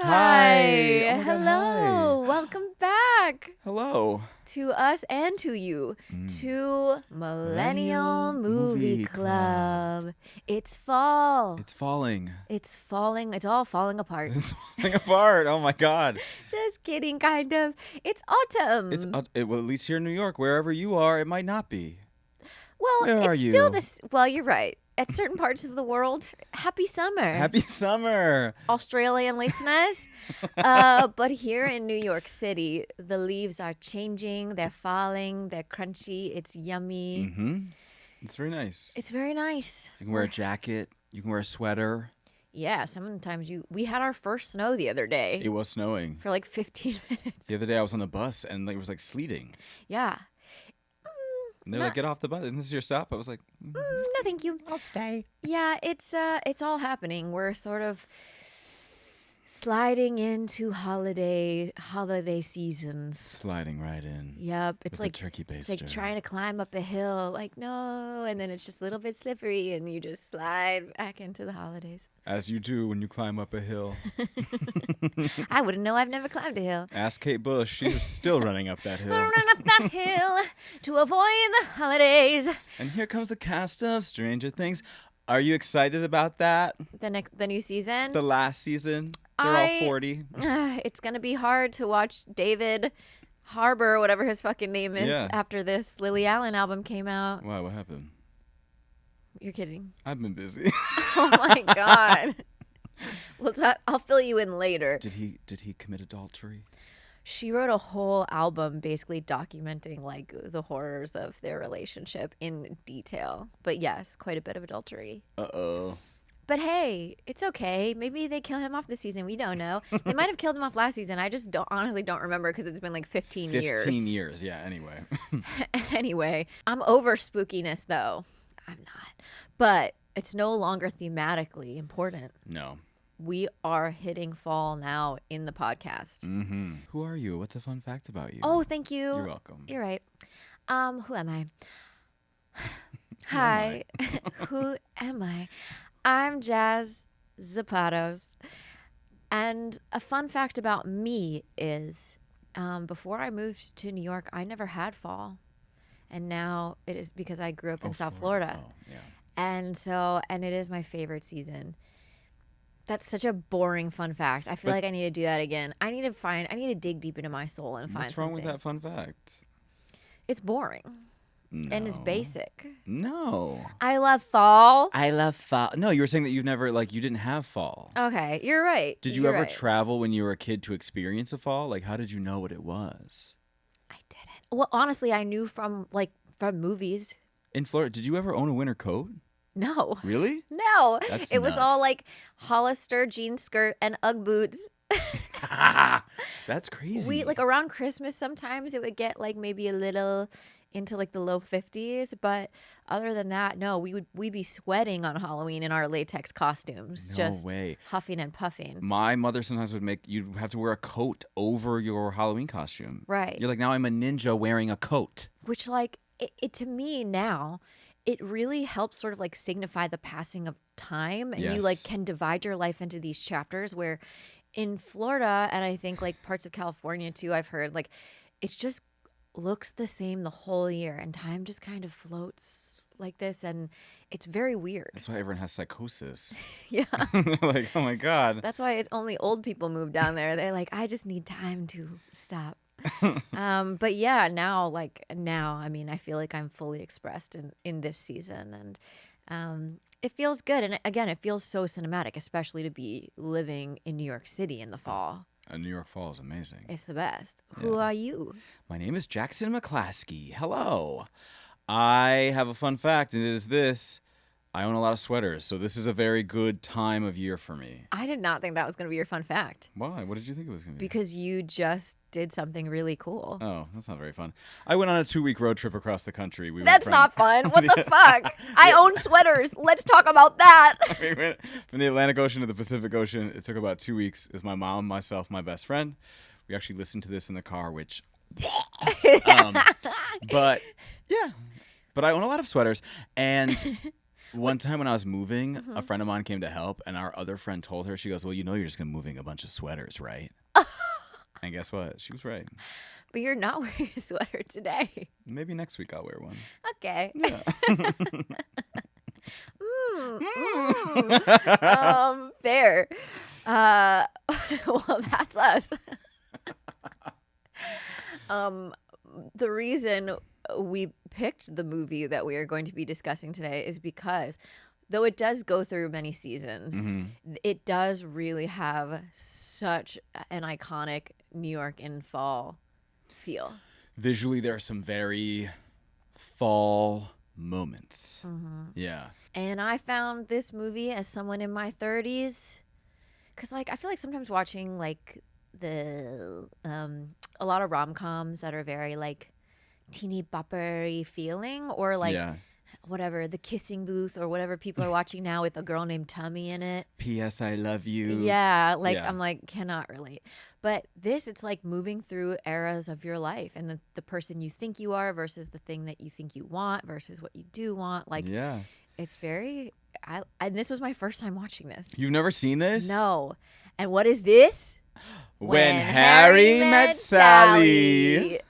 Hi. Oh my God, Hello. hi. Welcome back Hello. to us and to you to Millennial Movie Club. It's fall. It's falling. It's falling. It's all falling apart. It's falling apart. Oh my God. Just kidding, kind of. It's autumn. Well, at least here in New York, wherever you are, it might not be. Well, Where are it's you? still this. Well, you're right. At certain parts of the world, happy summer. Happy summer. Australian listeners. But here in New York City, the leaves are changing. They're falling. They're crunchy. It's yummy. Mm-hmm. It's very nice. It's very nice. You can wear a jacket. You can wear a sweater. Yeah, sometimes we had our first snow the other day It was snowing. for like 15 minutes. The other day I was on the bus and it was like sleeting. Yeah. And they're like, get off the bus. Isn't this your stop? I was like, No, thank you. I'll stay. Yeah, it's all happening. We're sort of sliding into holiday seasons. Sliding right in. Yep, it's With like the turkey baster. it's like trying to climb up a hill. Like no, and then it's just a little bit slippery, and you just slide back into the holidays. As you do when you climb up a hill. I wouldn't know. I've never climbed a hill. Ask Kate Bush. She's still running up that hill. Run up that hill to avoid the holidays. And here comes the cast of Stranger Things. Are you excited about that? The new season. The last season? They're all 40. It's gonna be hard to watch David Harbour, whatever his fucking name is, Yeah. after this Lily Allen album came out. Wow, what happened? You're kidding. I've been busy. Oh my god. I'll fill you in later. Did he commit adultery? She wrote a whole album basically documenting like the horrors of their relationship in detail. But yes, quite a bit of adultery. Uh-oh. But hey, it's okay. Maybe they kill him off this season. We don't know. They might have killed him off last season. I just honestly don't remember because it's been like 15 years. 15 years, yeah, anyway. Anyway, I'm over spookiness though. I'm not. But it's no longer thematically important. No. We are hitting fall now in the podcast. Mm-hmm. Who are you? What's a fun fact about you? Oh, thank you. You're welcome. You're right. Who am I? Hi. Who am I? I'm Jaz Zapatos. And a fun fact about me is before I moved to New York, I never had fall. And now it is because I grew up in South Florida. Oh, yeah. And it is my favorite season. That's such a boring fun fact. I feel like I need to do that again. I need to dig deep into my soul and find something. What's wrong with that fun fact? It's boring. No. And it's basic. No. I love fall. I love fall. No, you were saying that you've never, you didn't have fall. Okay, you're right. Did you You're ever right. travel when you were a kid to experience a fall? Like, how did you know what it was? I didn't. Well, honestly, I knew from movies. In Florida, did you ever own a winter coat? No. Really? No. That's it was all nuts. like Hollister jean skirt and Ugg boots. That's crazy. We around Christmas sometimes it would get like maybe a little into like the low 50s, but other than that, no, we'd be sweating on Halloween in our latex costumes, No just way. huffing and puffing. My mother sometimes would make you have to wear a coat over your Halloween costume. Right. You're like, now I'm a ninja wearing a coat. Which it to me now, it really helps sort of like signify the passing of time, and you like Yes. can divide your life into these chapters where in Florida, and I think like parts of California too, I've heard like it's just looks the same the whole year and time just kind of floats like this, and it's very weird. That's why everyone has psychosis. Yeah. They're like, oh my God. That's why it's only old people move down there. They're like, I just need time to stop. But yeah, now, I mean, I feel like I'm fully expressed in this season, and it feels good. And again, it feels so cinematic, especially to be living in New York City in the fall. New York Fall is amazing. It's the best. Who are you? My name is Jackson McClaskey. Hello. I have a fun fact, and it is this. I own a lot of sweaters, so this is a very good time of year for me. I did not think that was going to be your fun fact Why? What did you think it was going to be? because you just did something really cool. Oh, that's not very fun. I went on a 2-week road trip across the country. We went That's from- not fun. What the fuck? I own sweaters. Let's talk about that. We went from the Atlantic Ocean to the Pacific Ocean. It took about 2 weeks. It was my mom, myself, my best friend. We actually listened to this in the car, which... but, yeah. But I own a lot of sweaters. And One time when I was moving, a friend of mine came to help, and our other friend told her, she goes, well, you know you're just going to be moving a bunch of sweaters, right? And guess what? She was right. But you're not wearing a sweater today. Maybe next week I'll wear one. Okay. Yeah. Fair. Well, that's us. The reason we picked the movie that we are going to be discussing today is because though it does go through many seasons, it does really have such an iconic New York in fall feel. Visually, there are some very fall moments. Yeah. And I found this movie as someone in my 30s, because like I feel like sometimes watching like the a lot of rom-coms that are very like teeny bopper-y feeling, or like whatever, The Kissing Booth or whatever people are watching now with a girl named Tummy in it. P.S. I love you. Yeah, like I'm like cannot relate. But this, it's like moving through eras of your life and the person you think you are versus the thing that you think you want versus what you do want. Like it's very and this was my first time watching this. You've never seen this? No. And what is this? When Harry Met Sally.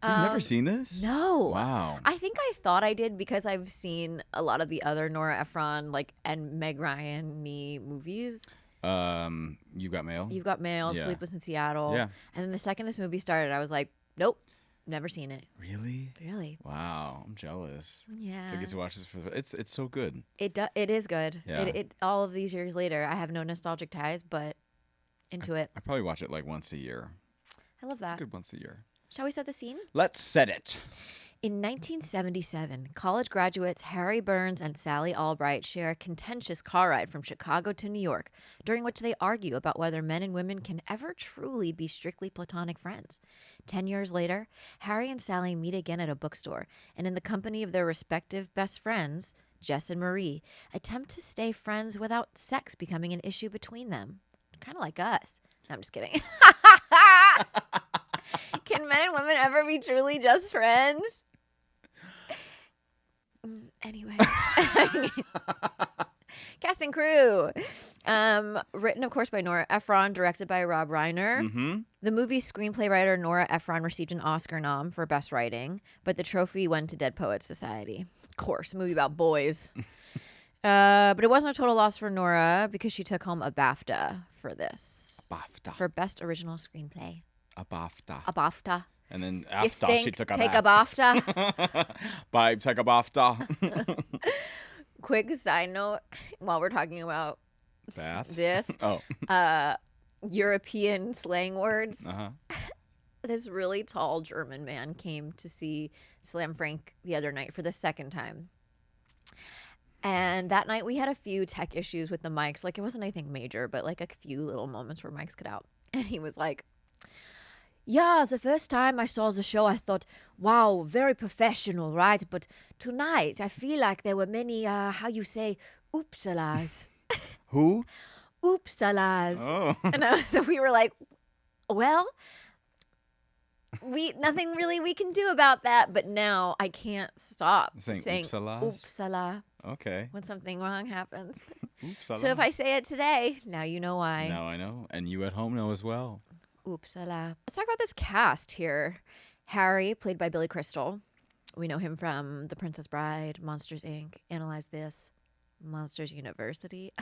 You've never seen this? No. Wow. I think I thought I did because I've seen a lot of the other Nora Ephron and Meg Ryan-y movies. You've Got Mail? You've Got Mail, Sleepless in Seattle. Yeah. And then the second this movie started, I was like, nope, never seen it. Really? Really. Wow, I'm jealous. Yeah. To get to watch this it's so good. It is good. Yeah. It all of these years later, I have no nostalgic ties, but into it. I probably watch it like once a year. I love that. It's good once a year. Shall we set the scene? Let's set it. In 1977, college graduates Harry Burns and Sally Albright share a contentious car ride from Chicago to New York, during which they argue about whether men and women can ever truly be strictly platonic friends. 10 years later, Harry and Sally meet again at a bookstore, and in the company of their respective best friends, Jess and Marie, attempt to stay friends without sex becoming an issue between them. Kind of like us. No, I'm just kidding. Can men and women ever be truly just friends? Anyway. Cast and crew. Written, of course, by Nora Ephron, directed by Rob Reiner. The movie's screenplay writer Nora Ephron received an Oscar nom for Best Writing, but the trophy went to Dead Poets Society. Of course, a movie about boys. But it wasn't a total loss for Nora because she took home a BAFTA for this. BAFTA. For Best Original Screenplay. A BAFTA. A BAFTA. And then You after stink, she took a take a BAFTA. Bye, take a BAFTA. Quick side note, while we're talking about Baths? this, European slang words. This really tall German man came to see Slam Frank the other night for the second time. And that night we had a few tech issues with the mics. Like, it wasn't anything major, but like a few little moments where mics cut out. And he was like, yeah, the first time I saw the show, I thought, wow, very professional, right? But tonight, I feel like there were many, how you say, oopsalas. Who? Oopsalas. Oh. And so we were like, well, nothing really we can do about that. But now I can't stop saying oopsalas? oopsala. Okay. When something wrong happens. Oopsala. So if I say it today, now you know why. Now I know. And you at home know as well. Oopsala. Let's talk about this cast here. Harry, played by Billy Crystal. We know him from The Princess Bride, Monsters, Inc., Analyze This, Monsters University.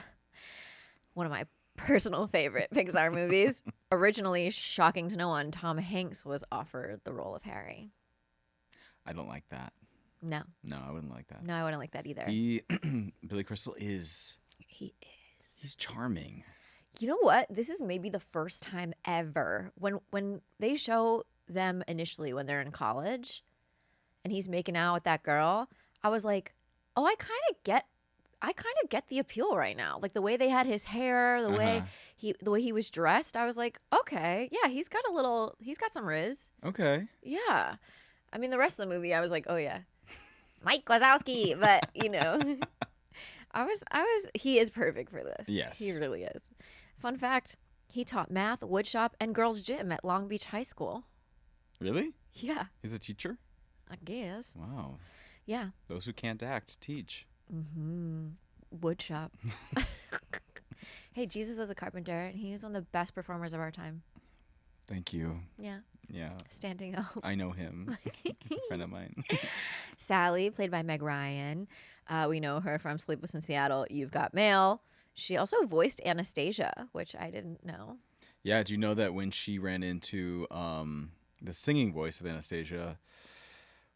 One of my personal favorite Pixar movies. Originally, shocking to no one, Tom Hanks was offered the role of Harry. I don't like that. No. No, I wouldn't like that. No, I wouldn't like that either. Billy Crystal is... He is. He's charming. You know what? This is maybe the first time ever when they show them initially when they're in college and he's making out with that girl, I was like, oh, I kind of get the appeal right now. Like the way they had his hair, the way he was dressed, I was like, okay, yeah, he's got some riz. Okay. Yeah. I mean, the rest of the movie, I was like, oh yeah, Mike Wazowski, but you know, he is perfect for this. Yes. He really is. Fun fact, he taught math, woodshop, and girls' gym at Long Beach High School. Really? Yeah. He's a teacher? I guess. Wow. Yeah. Those who can't act, teach. Wood shop. Hey, Jesus was a carpenter, and he was one of the best performers of our time. Thank you. Yeah. Yeah. Standing up. I know him. He's a friend of mine. Sally, played by Meg Ryan. We know her from Sleepless in Seattle, You've Got Mail. She also voiced Anastasia, which I didn't know. Yeah, do you know that when she ran into the singing voice of Anastasia,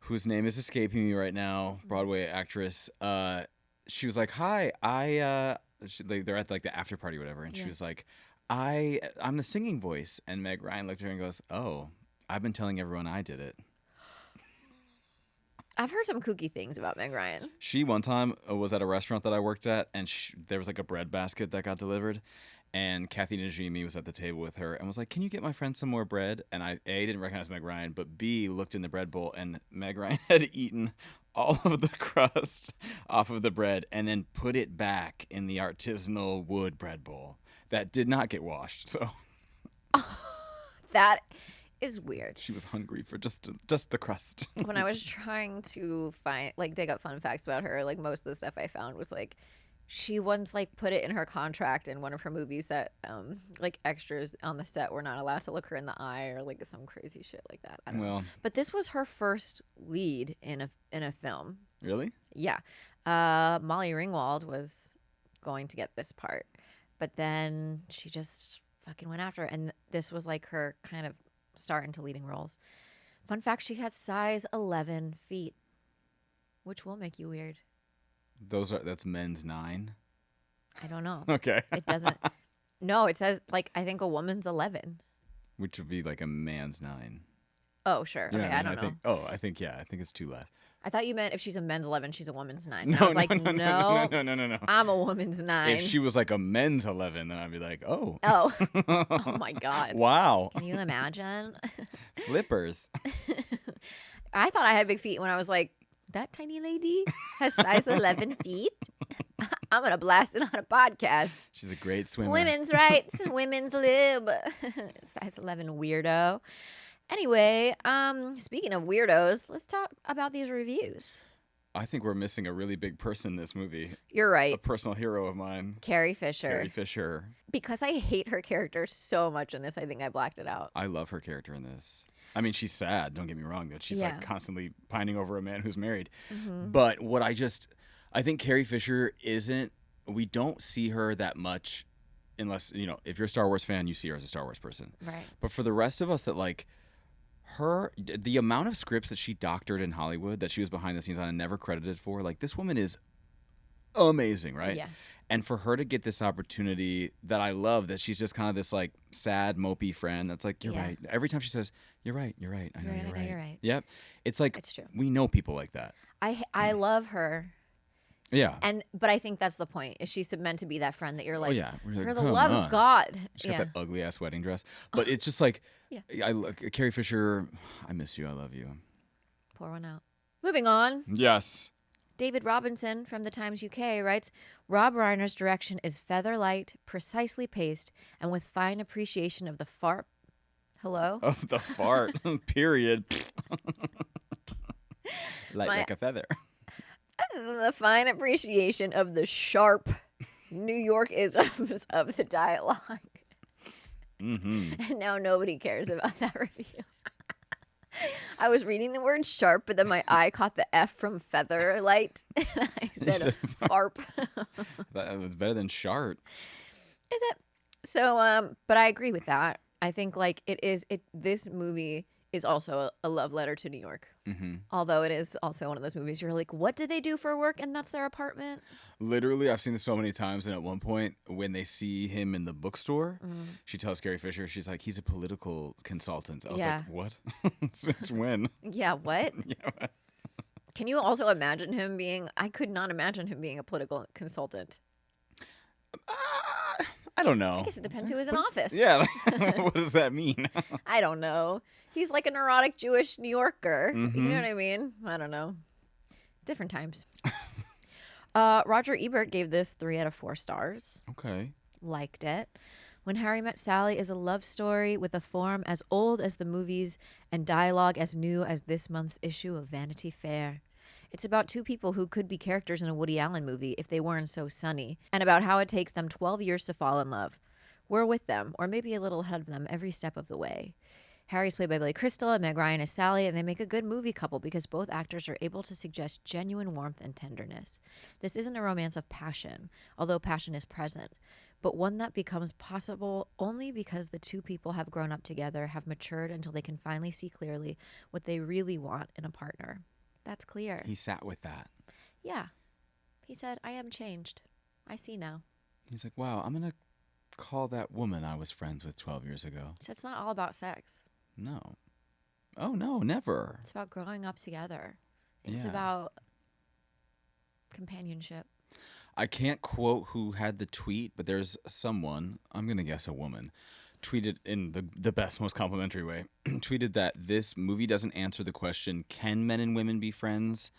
whose name is escaping me right now, Broadway actress, she was like, "Hi, they're at like the after party or whatever," and she was like, I'm the singing voice," and Meg Ryan looked at her and goes, "Oh, I've been telling everyone I did it." I've heard some kooky things about Meg Ryan. She one time was at a restaurant that I worked at, and there was like a bread basket that got delivered. And Kathy Najimy was at the table with her and was like, "Can you get my friend some more bread?" And I, A, didn't recognize Meg Ryan, but B, looked in the bread bowl, and Meg Ryan had eaten all of the crust off of the bread and then put it back in the artisanal wood bread bowl that did not get washed. So That is weird. she was hungry for just the crust. When I was trying to dig up fun facts about her, like most of the stuff I found was like, she once like put it in her contract in one of her movies that like extras on the set were not allowed to look her in the eye or like some crazy shit like that. I don't know. But this was her first lead in a film. Really? Yeah. Molly Ringwald was going to get this part, but then she just fucking went after it, and this was like her kind of start into leading roles. Fun fact, she has size 11 feet, which will make you weird. That's men's 9. I don't know. Okay. It doesn't. No, it says like I think a woman's 11. Which would be like a man's 9. Oh, sure. You know Okay, what I don't know. I think it's 2 less. I thought you meant if she's a men's 11, she's a woman's 9. And No, I was no, like, no. no. I'm a woman's 9. If she was like a men's 11, then I'd be like, oh. Oh. Oh my God. Wow. Can you imagine? Flippers. I thought I had big feet when I was like, that tiny lady has size 11 feet? I'm going to blast it on a podcast. She's a great swimmer. Women's rights, women's lib. Size 11 weirdo. Anyway, speaking of weirdos, let's talk about these reviews. I think we're missing a really big person in this movie. You're right. A personal hero of mine. Carrie Fisher. Carrie Fisher. Because I hate her character so much in this, I think I blacked it out. I love her character in this. I mean, she's sad, don't get me wrong, that she's like constantly pining over a man who's married. Mm-hmm. But I think Carrie Fisher we don't see her that much unless, if you're a Star Wars fan, you see her as a Star Wars person. Right. But for the rest of us that like the amount of scripts that she doctored in Hollywood that she was behind the scenes on and never credited for, like this woman is amazing, right? Yeah. And for her to get this opportunity that I love, that she's just kind of this like sad, mopey friend that's like, you're right. Every time she says, you're right. I know you're right. Yep. It's like, it's true. We know people like that. I love her. Yeah. But I think that's the point. Is she's meant to be that friend that you're like, for the come love on. of God. She's got that ugly ass wedding dress. But it's just like, Carrie Fisher, I miss you. I love you. Pour one out. Moving on. Yes. David Robinson from the Times UK writes, Rob Reiner's direction is feather light, precisely paced, and with fine appreciation of the fart. Hello? Of the fart. Period. Like a feather. The fine appreciation of the sharp New York-isms of the dialogue. Mm-hmm. And now nobody cares about that review. I was reading the word sharp, but then my eye caught the F from feather light. And I said farp. That was better than shart. Is it? So, but I agree with that. I think like this movie is also a love letter to New York. Mm-hmm. Although it is also one of those movies you're like, what did they do for work? And that's their apartment. Literally, I've seen this so many times. And at one point, when they see him in the bookstore, she tells Carrie Fisher, she's like, he's a political consultant. I was like, what? Since when? Yeah, what? Yeah. Can you also imagine him being, I could not imagine him being a political consultant. I don't know. I guess it depends who is in office. Yeah. What does that mean? I don't know. He's like a neurotic Jewish New Yorker. Mm-hmm. You know what I mean? I don't know. Different times. Roger Ebert gave this 3 out of 4 stars. Okay. Liked it. When Harry Met Sally is a love story with a form as old as the movies and dialogue as new as this month's issue of Vanity Fair. It's about two people who could be characters in a Woody Allen movie if they weren't so sunny, and about how it takes them 12 years to fall in love. We're with them, or maybe a little ahead of them, every step of the way. Harry's played by Billy Crystal and Meg Ryan is Sally, and they make a good movie couple because both actors are able to suggest genuine warmth and tenderness. This isn't a romance of passion, although passion is present, but one that becomes possible only because the two people have grown up together, have matured until they can finally see clearly what they really want in a partner. That's clear. He sat with that. Yeah. He said, I am changed. I see now. He's like, wow, I'm going to call that woman I was friends with 12 years ago. So it's not all about sex. No. Oh, no, never. It's about growing up together. It's Yeah. about companionship. I can't quote who had the tweet, but there's someone, I'm going to guess a woman, tweeted in the best, most complimentary way, tweeted that this movie doesn't answer the question, can men and women be friends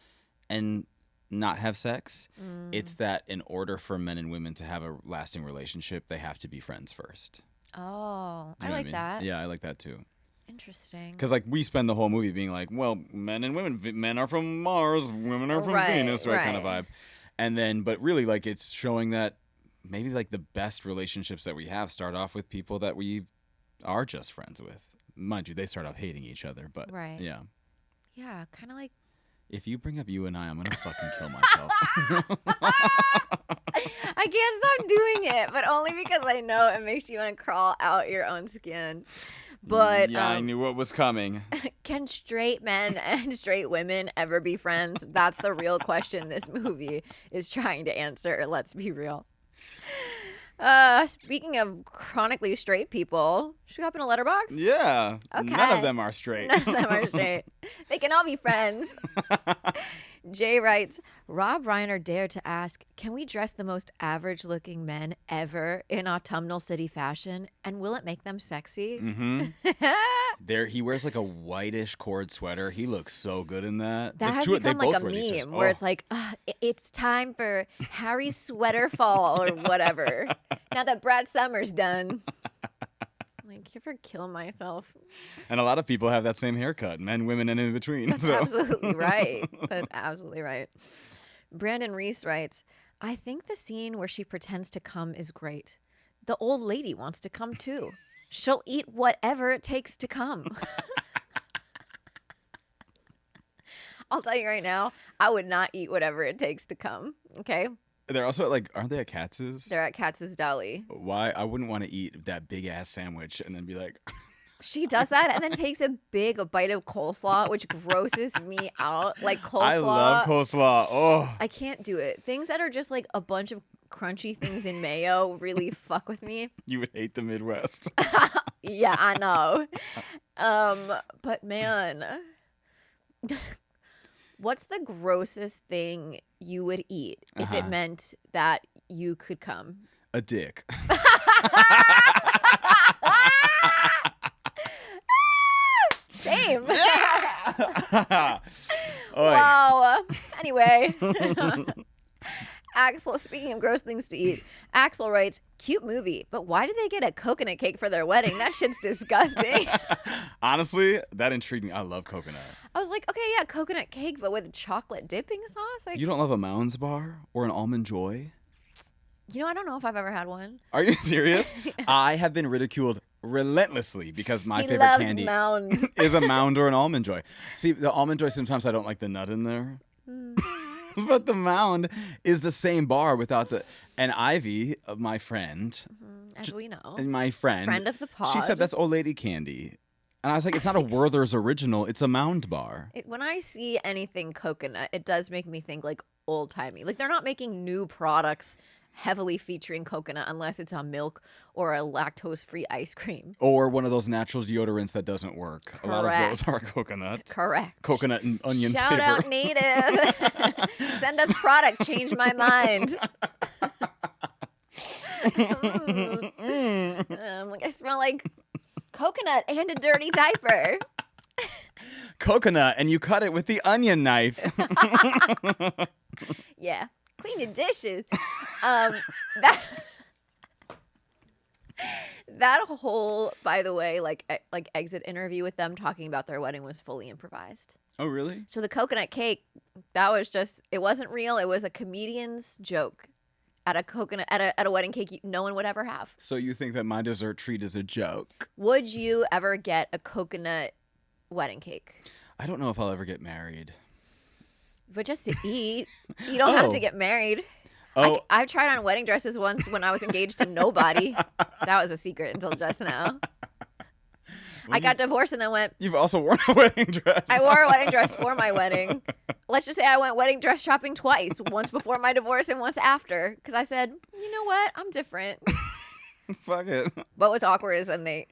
and not have sex? It's that in order for men and women to have a lasting relationship, they have to be friends first. Oh, Do I you know what like mean? that. Yeah, I like that too. Interesting. Because like we spend the whole movie being like, well, men and women, men are from Mars, women are from Venus, right, kind of vibe. And then, but really, like, it's showing that maybe like the best relationships that we have start off with people that we are just friends with. Mind you, they start off hating each other, but yeah. Yeah, kind of like. If you bring up you and I'm gonna fucking kill myself. I can't stop doing it, but only because I know it makes you want to crawl out your own skin. But yeah, I knew what was coming. Can straight men and straight women ever be friends? That's the real question this movie is trying to answer. Let's be real. Speaking of chronically straight people, should we hop in a letterbox? Yeah. Okay. None of them are straight. None of them are straight. They can all be friends. Jay writes, Rob Reiner dared to ask, can we dress the most average-looking men ever in autumnal city fashion, and will it make them sexy? Mm-hmm. There, he wears like a whitish cord sweater. He looks so good in that. That has become like a meme where it's like, it's time for Harry's sweater fall or whatever. Now that Brad Summer's done. Like, you ever kill myself? And a lot of people have that same haircut, men, women, and in between. That's absolutely right. That's absolutely right. Brandon Reese writes, I think the scene where she pretends to come is great. The old lady wants to come too. She'll eat whatever it takes to come. I'll tell you right now, I would not eat whatever it takes to come. Okay? They're also like, aren't they at Katz's? They're at Katz's Deli. Why? I wouldn't want to eat that big ass sandwich and then be like. She does that and then takes a bite of coleslaw, which grosses me out. Like coleslaw. I love coleslaw. Oh. I can't do it. Things that are just like a bunch of crunchy things in mayo really fuck with me. You would hate the Midwest. Yeah, I know. But man, what's the grossest thing you would eat if it meant that you could come? A dick. Shame. Yeah. Wow. Anyway. Axel, speaking of gross things to eat, Axel writes, cute movie, but why did they get a coconut cake for their wedding? That shit's disgusting. Honestly, that intrigued me. I love coconut. I was like, okay, yeah, coconut cake, but with chocolate dipping sauce? Like, You don't love a Mounds bar or an Almond Joy? You know, I don't know if I've ever had one. Are you serious? I have been ridiculed relentlessly because my he favorite loves candy mounds. is a Mound or an Almond Joy. See, the Almond Joy, sometimes I don't like the nut in there. But the Mound is the same bar without the... And Ivy, my friend... As we know. And my friend... Friend of the pod. She said that's old lady candy. And I was like, it's not a Werther's original. It's a Mound bar. When I see anything coconut, it does make me think like old-timey. Like they're not making new products heavily featuring coconut unless it's on milk or a lactose-free ice cream. Or one of those natural deodorants that doesn't work. Correct. A lot of those are coconut. Correct. Coconut and onion Shout flavor. out Native. Send us product. Change my mind. Like I smell like coconut and a dirty diaper. Coconut, and you cut it with the onion knife. Yeah. Clean your dishes. That whole, by the way, like exit interview with them talking about their wedding was fully improvised. Oh, really? So the coconut cake, that was just, it wasn't real. It was a comedian's joke at a coconut at a wedding cake no one would ever have. So you think that my dessert treat is a joke? Would you ever get a coconut wedding cake? I don't know if I'll ever get married. But just to eat. You don't have Oh. to get married. Oh, I tried on wedding dresses once when I was engaged to nobody. That was a secret until just now. I got divorced and then went. you've also worn a wedding dress. I wore a wedding dress for my wedding. Let's just say I went wedding dress shopping twice. Once before my divorce and once after. Because I said, you know what? I'm different. Fuck it. But what's awkward is then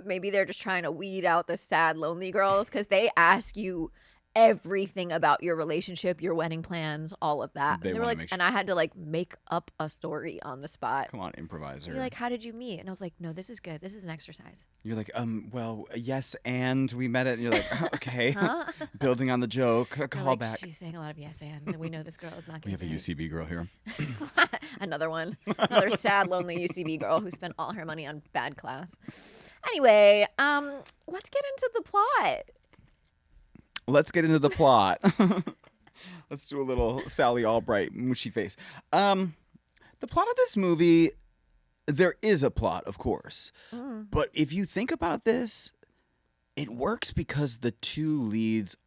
maybe they're just trying to weed out the sad, lonely girls because they ask you everything about your relationship, your wedding plans, all of that. They were wanna like, make sure- and I had to like make up a story on the spot. Come on, improviser. You're like, how did you meet? And I was like, no, this is good. This is an exercise. You're like, well, yes, and we met it. And you're like, oh, okay. Huh? Building on the joke. They're Call like, back. she's saying a lot of yes and we know this girl is not We going have a UCB girl here. Another one. Another sad, lonely UCB girl who spent all her money on bad class. Anyway, let's get into the plot. Let's get into the plot. Let's do a little Sally Albright mushy face. The plot of this movie, there is a plot, of course. But if you think about this, it works because the two leads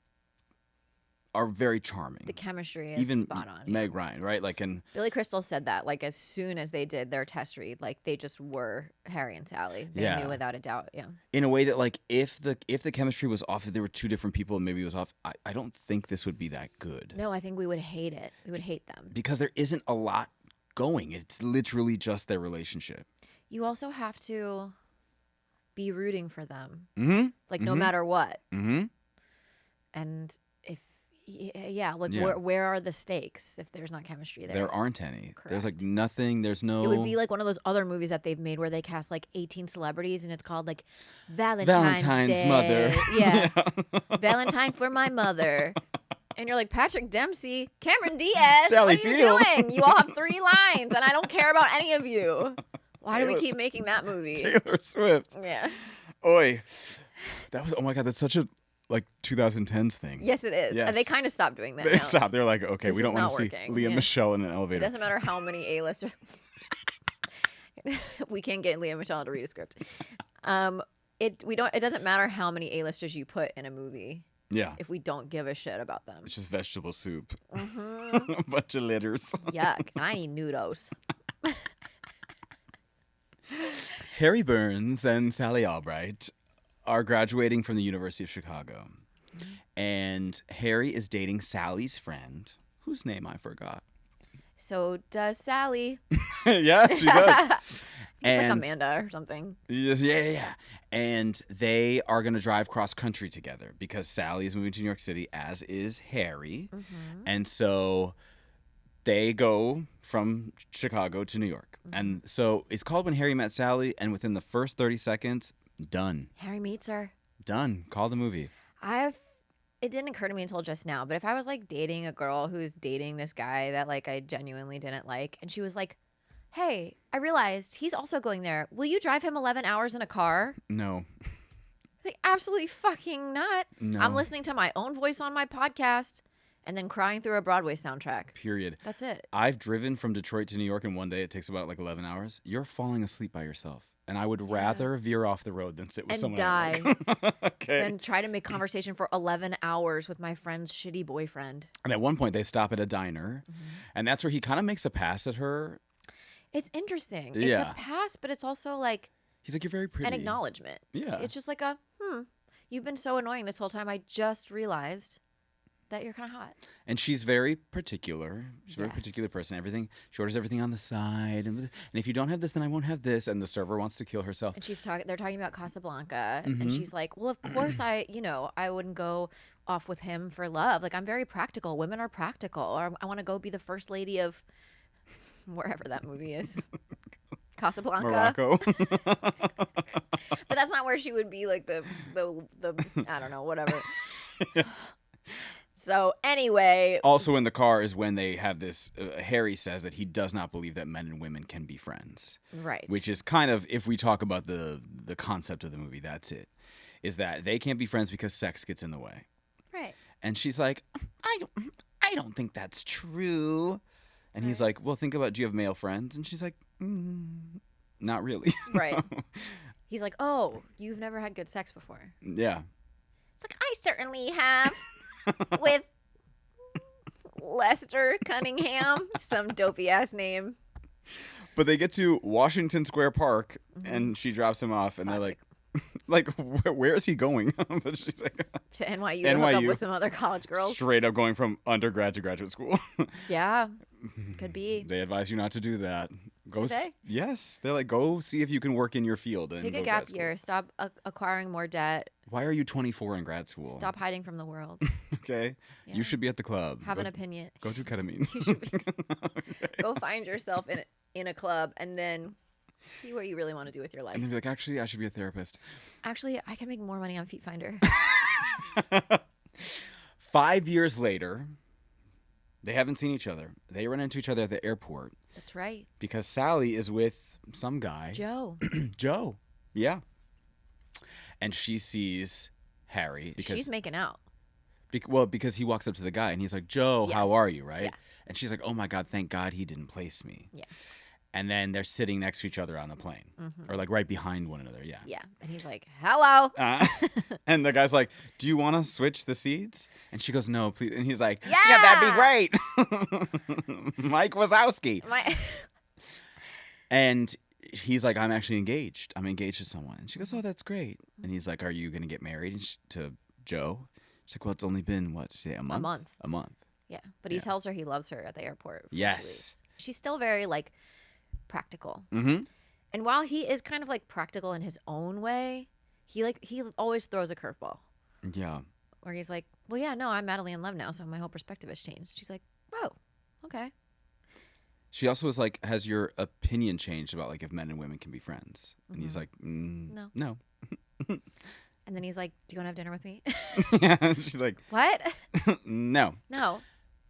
are very charming. The chemistry is Even spot on. Meg Ryan, right? Like, and Billy Crystal said that, like, as soon as they did their test read, like, they just were Harry and Sally. They Yeah. knew without a doubt. Yeah. in a way that, like, if the chemistry was off, if there were two different people and maybe it was off, I don't think this would be that good. No, I think we would hate it. We would hate them. Because there isn't a lot going. It's literally just their relationship. You also have to be rooting for them, Mm-hmm. like, no matter what. Mm-hmm. And if, yeah, like, Yeah. where are the stakes if there's not chemistry there? There aren't any. There's like Correct. nothing. There's no. It would be like one of those other movies that they've made where they cast like 18 celebrities and it's called like Valentine's Day. Mother. Yeah. Valentine for my mother. And you're like, Patrick Dempsey, Cameron Diaz, Sally what are you Field. doing? You all have 3 lines and I don't care about any of you. Why do we Taylor- keep making that movie? Taylor Swift. Yeah. Oi. That was, oh my God, that's such a, like, 2010s thing. Yes, it is. Yes. And they kind of stopped doing that They now. stopped. They're like, okay, This we is don't want not to see working. Leah Yeah. Michelle in an It elevator. doesn't matter how many A-listers. We can't get Leah Michelle to read a script. It doesn't matter how many A-listers you put in a movie Yeah. if we don't give a shit about them. It's just vegetable soup. Mm-hmm. A bunch of litters. Yuck. And I need noodles. Harry Burns and Sally Albright are graduating from the University of Chicago. And Harry is dating Sally's friend, whose name I forgot. So does Sally. Yeah, she does. It's like And Amanda or something. yes, yeah. And they are going to drive cross country together because Sally is moving to New York City, as is Harry. Mm-hmm. And so they go from Chicago to New York. Mm-hmm. And so it's called When Harry Met Sally. And within the first 30 seconds, done. Harry meets her. Done. Call the movie. It didn't occur to me until just now, but if I was like dating a girl who's dating this guy that like I genuinely didn't like, and she was like, hey, I realized he's also going there. Will you drive him 11 hours in a car? No. Like, absolutely fucking not. No. I'm listening to my own voice on my podcast and then crying through a Broadway soundtrack. Period. That's it. I've driven from Detroit to New York in one day. It takes about like 11 hours. You're falling asleep by yourself. And I would rather veer off the road than sit with And someone. die. Okay. Then try to make conversation for 11 hours with my friend's shitty boyfriend. And at one point, they stop at a diner. And that's where he kind of makes a pass at her. It's interesting. Yeah. It's a pass, but it's also like He's like, you're very pretty. an acknowledgement. Yeah. It's just like a, you've been so annoying this whole time. I just realized that you're kind of hot. And she's very particular. She's a very Yes. particular person. Everything, she orders everything on the side. And if you don't have this, then I won't have this. And the server wants to kill herself. And they're talking about Casablanca. Mm-hmm. And she's like, well, of course I wouldn't go off with him for love. Like, I'm very practical. Women are practical. Or I want to go be the first lady of wherever that movie is. Casablanca. Morocco. But that's not where she would be like the I don't know, whatever. So anyway, Also in the car is when they have this, Harry says that he does not believe that men and women can be friends. right. Which is kind of, if we talk about the concept of the movie, that's it. Is that they can't be friends because sex gets in the way. Right. And she's like, I don't think that's true. And he's like, well, think about, do you have male friends? And she's like, not really. Right. He's like, oh, you've never had good sex before. Yeah. It's like, I certainly have with Lester Cunningham, some dopey ass name. But they get to Washington Square Park, and she drops him off, and Classic. they're like, where is he going? But she's like, To NYU to hook up with some other college girls. straight up going from undergrad to graduate school. Yeah, could be. They advise you not to do that. Do they? Yes. They're like, go see if you can work in your field. And Take go a to gap grad school. year. Stop acquiring more debt. Why are you 24 in grad school? Stop hiding from the world. Okay. Yeah. You should be at the club. Have Go- an opinion. Go do ketamine. You should be. Go find yourself in a club and then see what you really want to do with your life. And then be like, actually, I should be a therapist. Actually, I can make more money on Feet Finder. 5 years later, they haven't seen each other. They run into each other at the airport That's right. because Sally is with some guy. Joe. Joe. Yeah. And she sees Harry because She's making out. because he walks up to the guy and he's like, Joe, how Yes. are you? Right? Yeah. And she's like, oh my God, thank God he didn't place me. Yeah. And then they're sitting next to each other on the plane or like right behind one another. Yeah. Yeah. And he's like, hello. And the guy's like, do you want to switch the seats? And she goes, no, please. And he's like, Yeah. that'd be great. Mike Wazowski. And he's like, I'm actually engaged. I'm engaged to someone. And she goes, oh, that's great. And he's like, are you going to get married to Joe? She's like, well, it's only been, what, did she say, a month? A month. A month. Yeah. But he tells her he loves her at the airport. before she Yes. leaves. She's still very like practical. Mm-hmm. And while he is kind of like practical in his own way, he always throws a curveball. Yeah. Where he's like, well, yeah, no, I'm madly in love now, so my whole perspective has changed. She's like, oh, okay. She also was like, has your opinion changed about like if men and women can be friends? And he's like, No. No. And then he's like, do you want to have dinner with me? Yeah. She's like, What? no. No.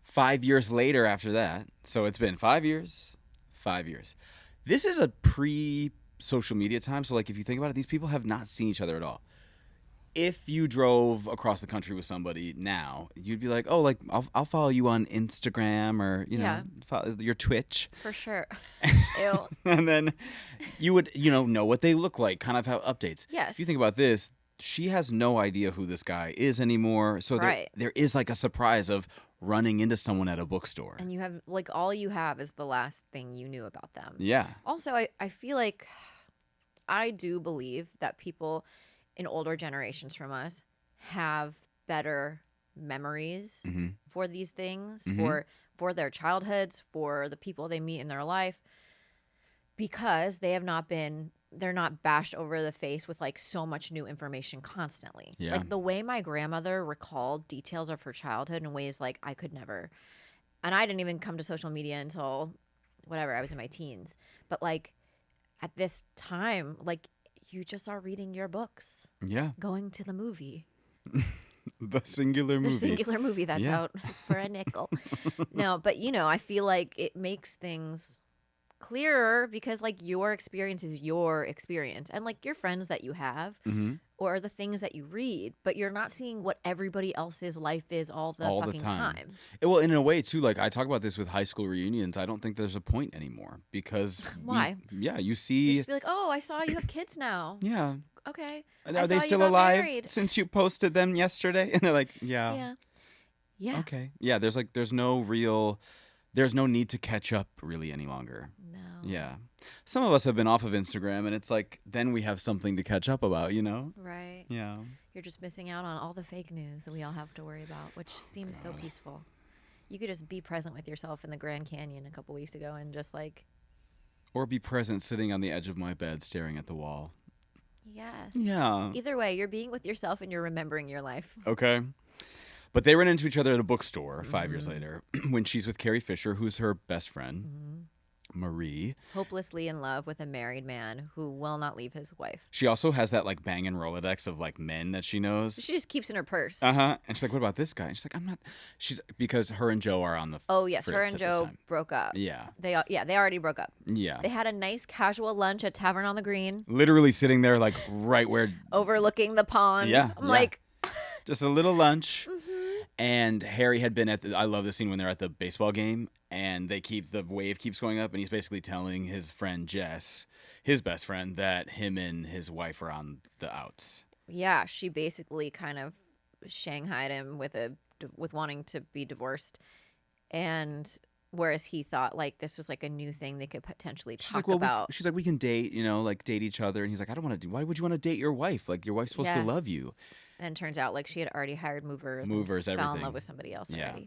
5 years later after that, so it's been 5 years. 5 years. This is a pre-social media time, so like if you think about it, these people have not seen each other at all. If you drove across the country with somebody now, you'd be like, oh, like I'll follow you on Instagram or Yeah. follow your Twitch. For sure. Ew. And then you would, know what they look like, kind of have updates. Yes. If you think about this, she has no idea who this guy is anymore. So Right. there is like a surprise of running into someone at a bookstore. And you have, like, all you have is the last thing you knew about them. Yeah. Also, I feel like I do believe that people in older generations from us have better memories Mm-hmm. for these things, Mhm. for their childhoods, for the people they meet in their life, because they're not bashed over the face with like so much new information constantly. Yeah. Like the way my grandmother recalled details of her childhood in ways like I could never. And I didn't even come to social media until whatever, I was in my teens. But like at this time, like you just are reading your books, Yeah. going to the movie. The singular movie. The singular movie that's Yeah. out for a nickel. No, but I feel like it makes things clearer because like your experience is your experience and like your friends that you have Mm-hmm. or the things that you read, but you're not seeing what everybody else's life is all the fucking time. Well, in a way too, like I talk about this with high school reunions. I don't think there's a point anymore because Why? you You see. just be like, oh, I saw you have kids now. Yeah. Okay. Are I they saw you still got alive married. since you posted them yesterday? And they're like, yeah. Yeah. Yeah. Okay. Yeah. There's no need to catch up really any longer. No. Yeah. Some of us have been off of Instagram and it's like, then we have something to catch up about, Right. Yeah. You're just missing out on all the fake news that we all have to worry about, which seems so peaceful. You could just be present with yourself in the Grand Canyon a couple weeks ago and just like, Or be present sitting on the edge of my bed staring at the wall. yes. Yeah. Either way, you're being with yourself and you're remembering your life. Okay. But they run into each other at a bookstore 5 Mm-hmm. years later when she's with Carrie Fisher, who's her best friend. Marie. Hopelessly in love with a married man who will not leave his wife. She also has that like banging Rolodex of like men that she knows. She just keeps in her purse. And she's like, what about this guy? And she's like, I'm not. She's because her and Joe are on the. Oh yes, her fritz and at this Joe time. broke up. Yeah. They already broke up. Yeah. They had a nice casual lunch at Tavern on the Green, Literally sitting there like right where. overlooking the pond. Yeah. I'm like. Just a little lunch. Mm-hmm. And Harry had been I love the scene when they're at the baseball game and the wave keeps going up and he's basically telling his friend Jess, his best friend, that him and his wife are on the outs. Yeah, she basically kind of shanghaied him with wanting to be divorced, and whereas he thought like this was like a new thing they could potentially talk about. She's like, we can date, like date each other, and he's like, I don't want to do. Why would you want to date your wife? Like your wife's supposed to love you. And turns out like she had already hired movers, and everything. fell in love with somebody else already.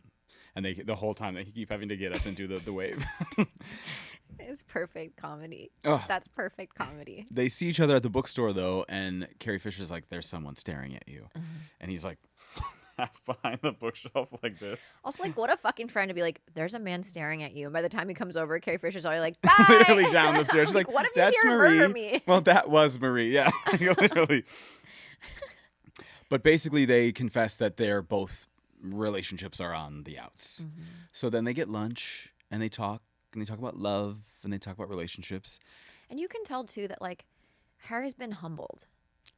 And the whole time they keep having to get up and do the wave. It's perfect comedy. Oh. That's perfect comedy. They see each other at the bookstore though, and Carrie Fisher's like, "There's someone staring at you," and he's like, half behind the bookshelf like this. Also, like, what a fucking friend to be like, "There's a man staring at you." And by the time he comes over, Carrie Fisher's already like, "Bye." Literally down the stairs. She's like, "What if that's he's here Marie. to murder me?" Well, that was Marie. Yeah, literally. But basically, they confess that their both relationships are on the outs. Mm-hmm. So then they get lunch and they talk about love and they talk about relationships. And you can tell too that like Harry's been humbled.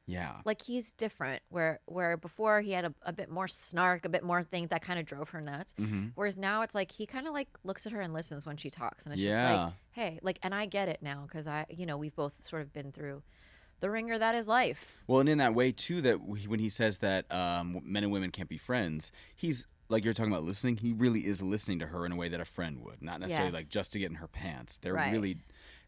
Yeah. Like he's different where before he had a bit more snark, a bit more thing that kind of drove her nuts. Mm-hmm. Whereas now it's like he kind of like looks at her and listens when she talks. And it's just like, hey, like, and I get it now because we've both sort of been through the ringer that is life. Well, and in that way too, that when he says that men and women can't be friends, he's like you're talking about listening. He really is listening to her in a way that a friend would, not necessarily like just to get in her pants. They're really.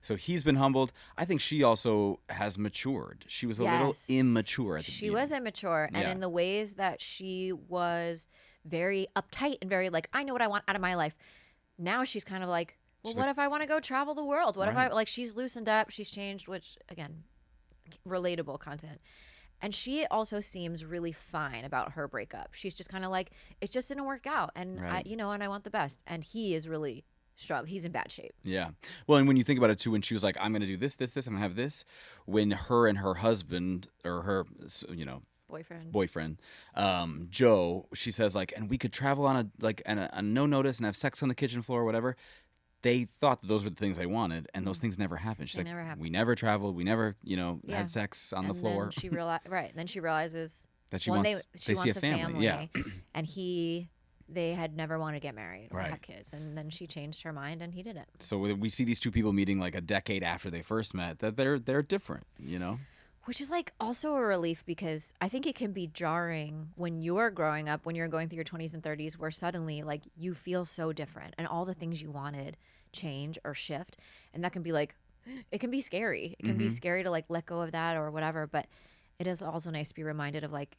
So he's been humbled. I think she also has matured. She was a little immature at the beginning. She was immature, and in the ways that she was very uptight and very like, I know what I want out of my life. Now she's kind of like, well, what if I want to go travel the world? What if I like? She's loosened up. She's changed, which again. Relatable content. And she also seems really fine about her breakup. She's just kind of like, it just didn't work out, and and I want the best. And he is really struggling. He's in bad shape. Yeah. Well, and when you think about it too, when she was like, I'm going to do this, I'm going to have this, when her and her husband or her, boyfriend, Joe, she says like, and we could travel on a no notice and have sex on the kitchen floor or whatever. They thought that those were the things they wanted, and those things never happened. She's like, we never traveled, we never, had sex on the floor. Then she realizes that she wants a family. Yeah. And they had never wanted to get married or have kids, and then she changed her mind, and he didn't. So we see these two people meeting like a decade after they first met. That they're different, Which is like also a relief because I think it can be jarring when you're growing up, when you're going through your 20s and 30s, where suddenly like you feel so different and all the things you wanted change or shift. And that can be like, it can be scary. It can be scary to like let go of that or whatever. But it is also nice to be reminded of like,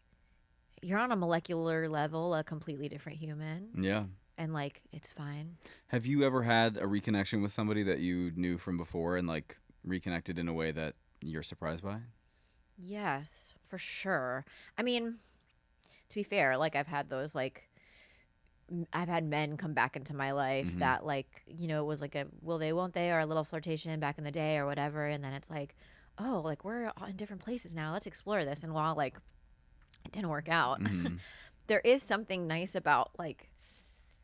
you're on a molecular level, a completely different human. Yeah. And like, it's fine. Have you ever had a reconnection with somebody that you knew from before and like reconnected in a way that you're surprised by? Yes, for sure. I mean, to be fair, like I've had those like I've had men come back into my life that like, it was like a will they, won't they, or a little flirtation back in the day or whatever. And then it's like, oh, like we're in different places now. Let's explore this. And while like it didn't work out, there is something nice about like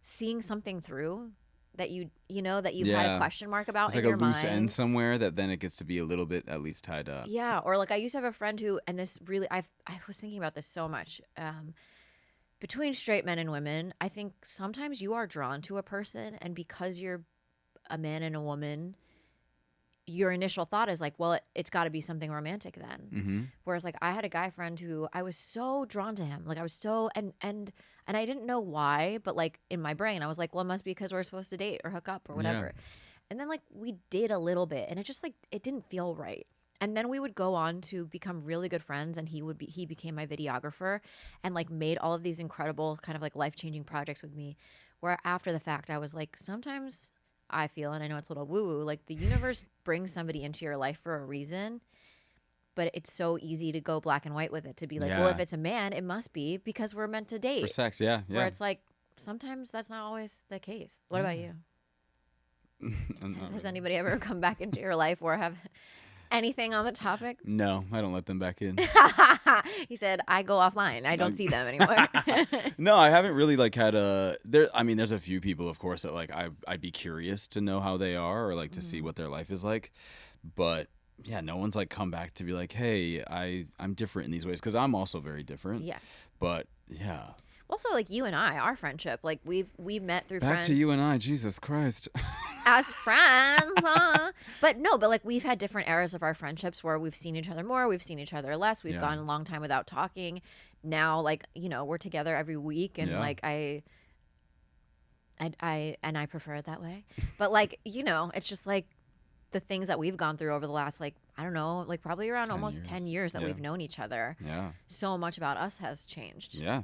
seeing something through that you've had a question mark about it's in like your mind. It's like a loose end somewhere that then it gets to be a little bit at least tied up. Yeah, or like I used to have a friend who, and this really, I was thinking about this so much. Between straight men and women, I think sometimes you are drawn to a person, and because you're a man and a woman, your initial thought is like, well, it's got to be something romantic then. Whereas like I had a guy friend who I was so drawn to him, like I was so and I didn't know why, but like in my brain I was like, well, it must be because we're supposed to date or hook up or whatever. Yeah. And then like we did a little bit, and it just like it didn't feel right. And then we would go on to become really good friends, and he became my videographer and like made all of these incredible kind of like life-changing projects with me, where after the fact I was like, sometimes I feel, and I know it's a little woo-woo, like the universe brings somebody into your life for a reason, but it's so easy to go black and white with it, to be like, well, if it's a man, it must be because we're meant to date. For sex, yeah. Where it's like, sometimes that's not always the case. What about you? Has anybody ever come back into your life or have anything on the topic? No, I don't let them back in. He said, I go offline. I don't see them anymore. No, I haven't really like had a there. I mean, there's a few people, of course, that like I'd be curious to know how they are or like to see what their life is like. But yeah, no one's like come back to be like, hey, I'm different in these ways because I'm also very different. Yeah. But yeah. Also, like you and I, our friendship, like we met through Back friends. to you and I, Jesus Christ. As friends, but like we've had different eras of our friendships where we've seen each other more, we've seen each other less, we've gone a long time without talking. Now, like, you know, we're together every week, and like I prefer it that way. But like, you know, it's just like the things that we've gone through over the last, like, I don't know, like probably around 10 years that we've known each other. Yeah. So much about us has changed. Yeah.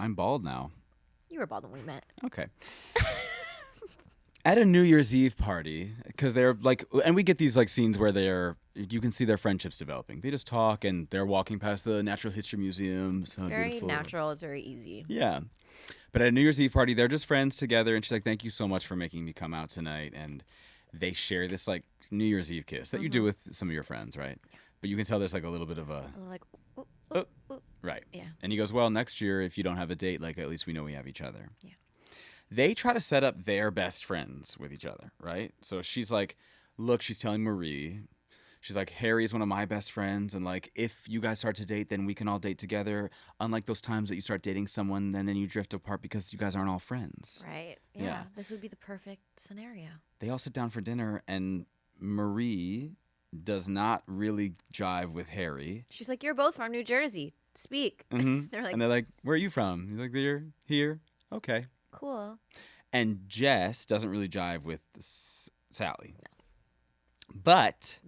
I'm bald now. You were bald when we met. Okay. At a New Year's Eve party, because they're like, and we get these like scenes where you can see their friendships developing. They just talk and they're walking past the Natural History Museum. It's very natural. It's very easy. Yeah. But at a New Year's Eve party, they're just friends together. And she's like, thank you so much for making me come out tonight. And they share this like New Year's Eve kiss that you do with some of your friends, right? Yeah. But you can tell there's like a little bit of a like, ooh, ooh, ooh. Right. Yeah. And he goes, well, next year, if you don't have a date, like at least we know we have each other. Yeah. They try to set up their best friends with each other, right? So she's like, look, she's telling Marie, she's like, Harry's one of my best friends. And like, if you guys start to date, then we can all date together. Unlike those times that you start dating someone, then you drift apart because you guys aren't all friends. Right. Yeah. This would be the perfect scenario. They all sit down for dinner and Marie does not really jive with Harry. She's like, you're both from New Jersey. Speak. Mm-hmm. They're like, where are you from? He's like, they're here. Okay. Cool. And Jess doesn't really jive with Sally. No. But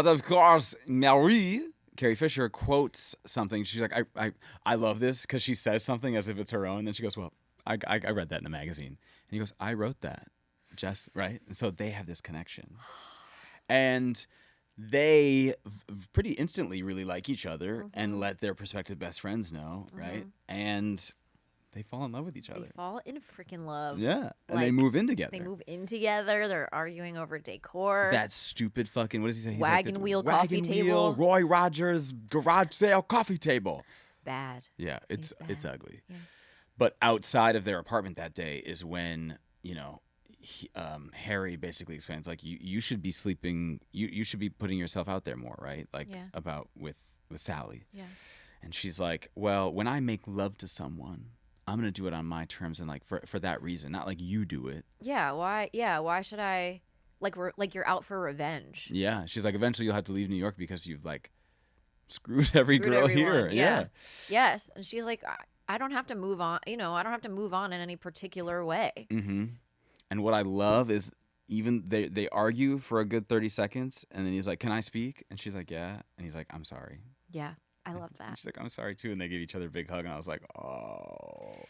of course, Marie, Carrie Fisher, quotes something. She's like, I love this because she says something as if it's her own. Then she goes, well, I read that in a magazine. And he goes, I wrote that. Jess, right? And so they have this connection. And they pretty instantly really like each other and let their prospective best friends know, right? And they fall in love with each other. They fall in freaking love. Yeah. And like, they move in together. They move in together. They're arguing over decor. That stupid fucking, what does he say? He's wagon like wheel coffee table. Roy Rogers garage sale coffee table. Bad. Yeah, it's ugly. Yeah. But outside of their apartment that day is when, you know, Harry basically explains like you should be sleeping, you should be putting yourself out there more, right? Like about with Sally. Yeah. And she's like, well, when I make love to someone, I'm gonna do it on my terms and like for that reason, not like you do it. Yeah. Why? Yeah. Why should I? Like you're out for revenge. Yeah. She's like, eventually you'll have to leave New York because you've like screwed every girl here. Yeah. Yes. And she's like, I don't have to move on. You know, I don't have to move on in any particular way. Mm-hmm. And what I love is even they argue for a good 30 seconds, and then he's like, can I speak? And she's like, yeah. And he's like, I'm sorry. Yeah. I love that. And she's like, I'm sorry too. And they give each other a big hug, and I was like, oh.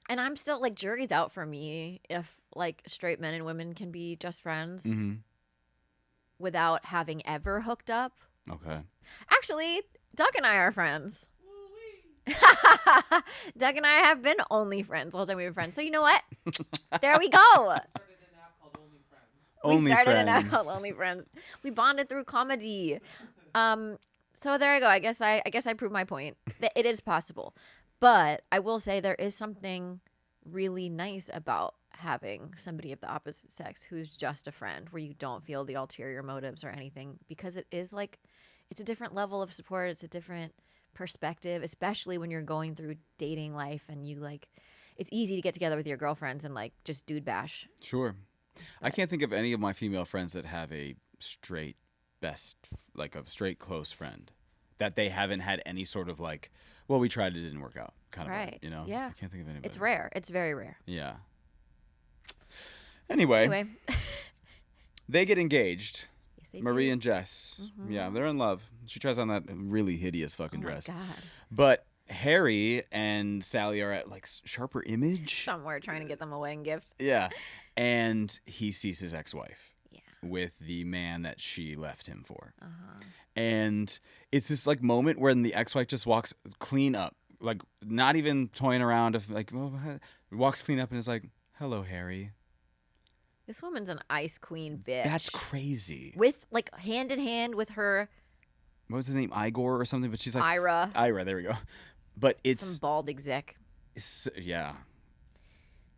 And I'm still like, jury's out for me if like straight men and women can be just friends without having ever hooked up. Okay. Actually, Doug and I are friends. Doug and I have been only friends the whole time we've been friends. So you know what? There we go. We started an app called Only Friends. We bonded through comedy. So there I go. I guess I proved my point that it is possible. But I will say there is something really nice about having somebody of the opposite sex who's just a friend, where you don't feel the ulterior motives or anything, because it is like, it's a different level of support. It's a different perspective, especially when you're going through dating life and you like, it's easy to get together with your girlfriends and like just dude bash. Sure. I can't think of any of my female friends that have a straight best, like a straight close friend that they haven't had any sort of like, well, we tried, it didn't work out kind of, right. You know? Yeah. I can't think of anybody. It's rare. It's very rare. Yeah. Anyway. They get engaged. Marie and Jess. Mm-hmm. Yeah, they're in love. She tries on that really hideous fucking dress. Oh my God. But Harry and Sally are at like Sharper Image. Somewhere trying to get them a wedding gift. Yeah. And he sees his ex-wife with the man that she left him for. And it's this like moment when the ex-wife just walks clean up, like not even toying around, like walks clean up and is like, Hello, Harry. This woman's an ice queen bitch. That's crazy. With, like, hand in hand with her... What was his name? Igor or something? But she's like... Ira. There we go. But it's... Some bald exec. Yeah.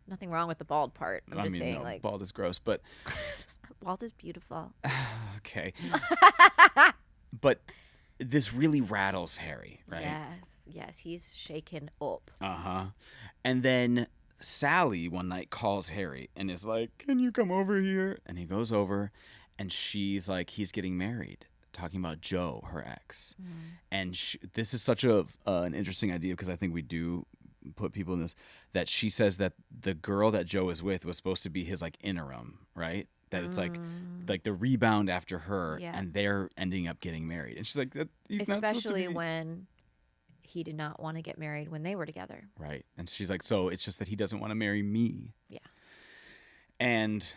Nothing wrong with the bald part. I'm just saying, no, like... bald is gross, but... Bald is beautiful. Okay. But this really rattles Harry, right? Yes, he's shaken up. Uh-huh. And then Sally one night calls Harry and is like, can you come over here? And he goes over, and she's like, he's getting married, talking about Joe, her ex. And this is such an interesting idea, because I think we do put people in this, that she says that the girl that Joe is with was supposed to be his, like, interim, right? That it's like the rebound after her, and they're ending up getting married. And she's like, he's not supposed to be. Especially when he did not want to get married when they were together. Right. And she's like, so it's just that he doesn't want to marry me. Yeah. And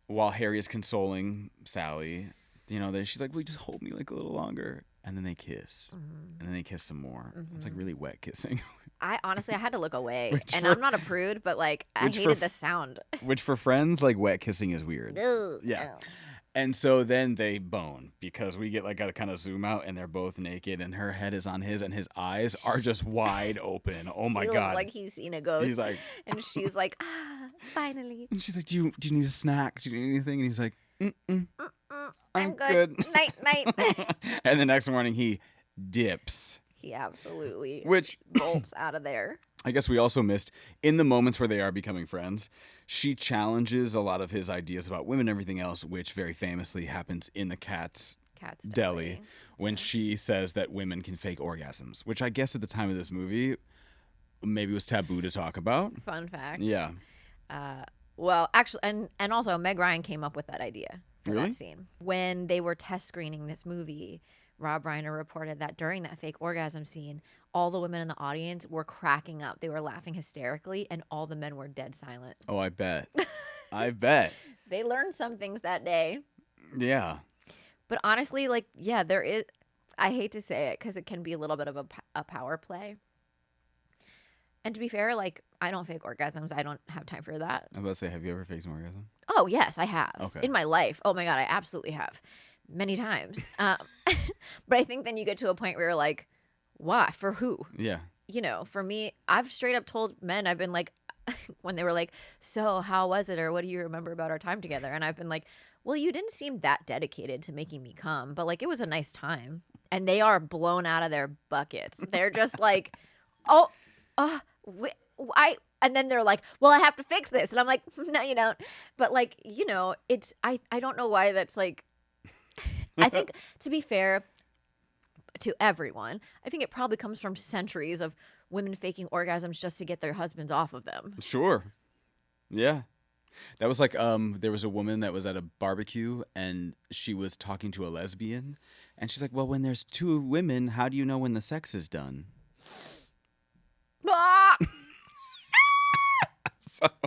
while Harry is consoling Sally, then she's like, will you just hold me, like, a little longer? And then they kiss. And then they kiss some more. It's like really wet kissing. I had to look away. I'm not a prude, but, like, I hated the sound. Which for friends, like, wet kissing is weird. Yeah. And so then they bone, because we get, like, a kind of zoom out, and they're both naked, and her head is on his, and his eyes are just wide open. Oh my God. He looks like he's seen a ghost. He's like, and she's like, finally. And she's like, do you need a snack? Do you need anything? And he's like, I'm good. Night. And the next morning he dips. He absolutely Which bolts out of there. I guess we also missed, in the moments where they are becoming friends, she challenges a lot of his ideas about women and everything else, which very famously happens in the Cat's Deli when she says that women can fake orgasms, which I guess at the time of this movie maybe was taboo to talk about. Fun fact. Yeah. Well, actually, and also Meg Ryan came up with that idea for Really? that scene. When they were test screening this movie, Rob Reiner reported that during that fake orgasm scene, all the women in the audience were cracking up. They were laughing hysterically, and all the men were dead silent. Oh, I bet. I bet. They learned some things that day. Yeah. But honestly, like, yeah, there is... I hate to say it because it can be a little bit of a power play. And to be fair, like, I don't fake orgasms. I don't have time for that. I was about to say, have you ever faked an orgasm? Oh, yes, I have. Okay. In my life. Oh, my God, I absolutely have. Many times. But I think then you get to a point where you're like, why? For who? Yeah. For me, I've straight up told men, I've been like, when they were like, so how was it? Or what do you remember about our time together? And I've been like, well, you didn't seem that dedicated to making me come, but, like, it was a nice time. And they are blown out of their buckets. They're just like, and then they're like, well, I have to fix this. And I'm like, no, you don't. But, like, it's, I don't know why that's like, I think, to be fair to everyone, I think it probably comes from centuries of women faking orgasms just to get their husbands off of them. Sure. Yeah. That was like, there was a woman that was at a barbecue, and she was talking to a lesbian, and she's like, well, when there's two women, how do you know when the sex is done? Ah!